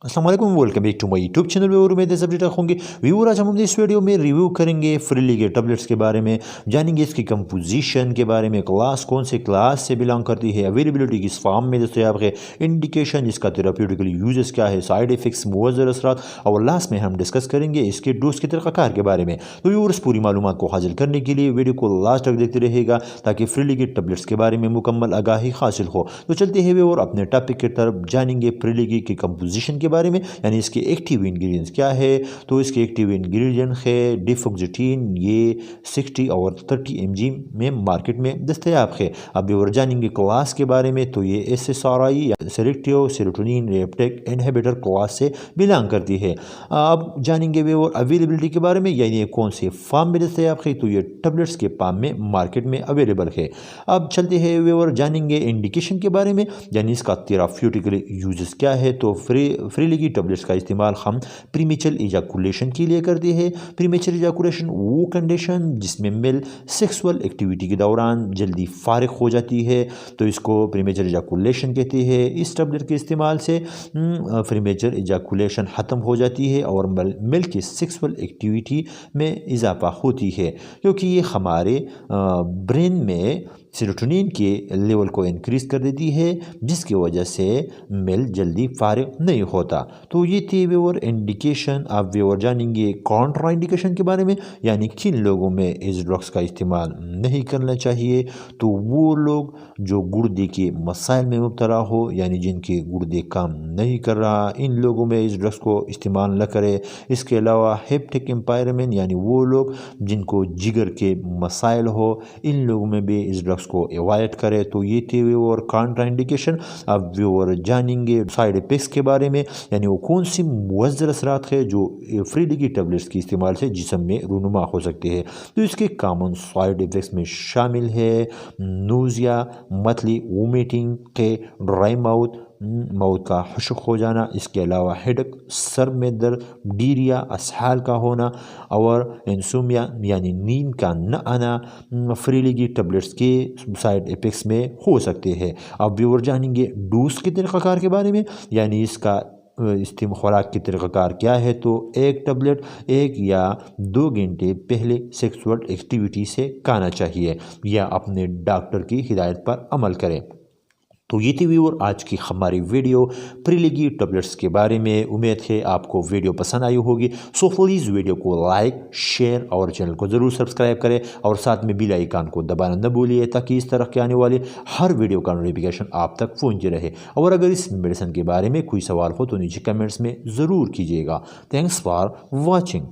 अस्सलाम वालेकुम, welcome back to my YouTube channel. Viewer उम्मीद है सब ठीक ठाक होंगे। व्यूअर आज हम इस वीडियो में रिव्यू करेंगे फ्रीली के टैबलेट्स के बारे में, जानेंगे इसकी कंपोजिशन के बारे में, क्लास कौन से क्लास से बिलोंग करती है, अवेलेबिलिटी किस फॉर्म में दस्तयाब है, इंडिकेशन इसका थेराप्यूटिकल यूजेस क्या है, साइड इफेक्ट्स, मुअज़्ज़र असरात, और लास्ट में हम डिस्कस करेंगे इसके डोज के तरीक़ाकार के बारे में। तो व्यूअर्स पूरी मालूमात को हासिल करने के लिए वीडियो को लास्ट तक देखते रहेगा ताकि फ्रीली के टैबलेट्स के बारे में मुकम्मल आगाही हासिल हो। तो चलते हैं व्यूअर अपने टॉपिक की तरफ, जानेंगे फ्रीली की कंपोजिशन के बारे में, यानी इसके एक्टिव इंग्रेडिएंट्स क्या है। तो इसके एक्टिव इंग्रेडिएंट है डिफोक्सिटीन, ये 60 और 30 mg में मार्केट में दस्तयाब है। अब व्यूअर जानेंगे क्लास के बारे में, तो ये SSRI या selective serotonin receptor inhibitor class से बिलोंग करती है। अब जानेंगे व्यूअर अवेलेबिलिटी के बारे में, यानी ये कौन से फार्म में दस्तयाब है। तो ये टैबलेट्स के फार्म में मार्केट में अवेलेबल है। अब चलते हैं व्यूअर जानेंगे इंडिकेशन के बारे में, यानी इसका थेराप्यूटिकल यूजेस क्या है। तो फ्रीली की टैबलेट्स का इस्तेमाल हम प्रीमेचर इजाकुलेशन के लिए करते हैं। प्रीमेचर इजाकुलेशन वो कंडीशन जिसमें मेल सेक्सुअल एक्टिविटी के दौरान जल्दी फारिग हो जाती है, तो इसको प्रीमेचर इजाकुलेशन कहते हैं। इस टैबलेट के इस्तेमाल से प्रीमेचर इजाकुलेशन ख़त्म हो जाती है और मेल की सेक्सुअल एक्टिविटी में इजाफा होती है, क्योंकि ये हमारे ब्रेन में सेरोटोनिन के लेवल को इंक्रीज़ कर देती है, जिसकी वजह से मेल जल्दी फारिग नहीं होता। तो ये थी व्यूअर इंडिकेशन। आप व्यूअर जानेंगे कॉन्ट्रा इंडिकेशन के बारे में, यानी किन लोगों में इस ड्रग्स का इस्तेमाल नहीं करना चाहिए। तो वो लोग जो गुर्दे के मसाइल में मुब्तला हो, यानी जिनके गुर्दे काम नहीं कर रहा, इन लोगों में इस ड्रग्स को इस्तेमाल न करें। इसके अलावा हेप्टिक इम्पायरमेंट, यानी वो लोग जिनको जिगर के मसाइल हो, इन लोगों में भी इस ड्रग्स को अवॉइड करें। तो ये थे व्यूअर कॉन्ट्रा इंडिकेशन। अब व्यूअर जानेंगे साइड इफेक्ट्स के बारे में, यानी वो कौन सी मुअज़्ज़र असरात है जो फ्रीली की टैबलेट्स के इस्तेमाल से जिस्म में रूनुमा हो सकते हैं। तो इसके कॉमन साइड इफेक्ट्स में शामिल है नोज़िया, मतली, वोमिटिंग के, ड्राई माउथ, माउथ का खुश्क हो जाना। इसके अलावा हेडेक, सर में दर्द, डीरिया, असहाल का होना और इंसोमिया यानी नींद का न आना फ्रीली की टैबलेट्स के साइड इफेक्ट्स में हो सकते हैं। अब व्यूअर जानेंगे डोज के तरीक़ाकार के बारे में, यानी इसका खुराक की तरीक़ाकार क्या है। तो एक टैबलेट 1 या 2 घंटे पहले सेक्सुअल एक्टिविटी से खाना चाहिए या अपने डॉक्टर की हिदायत पर अमल करें। तो ये थी व्यूअर आज की हमारी वीडियो फ्रीली की टैबलेट्स के बारे में। उम्मीद है आपको वीडियो पसंद आई होगी। सो प्लीज़ वीडियो को लाइक, शेयर और चैनल को ज़रूर सब्सक्राइब करें और साथ में बेल आइकन को दबाना न भूलिए, ताकि इस तरह के आने वाले हर वीडियो का नोटिफिकेशन आप तक पहुँचती रहे। और अगर इस मेडिसिन के बारे में कोई सवाल हो तो नीचे कमेंट्स में ज़रूर कीजिएगा। Thanks for watching.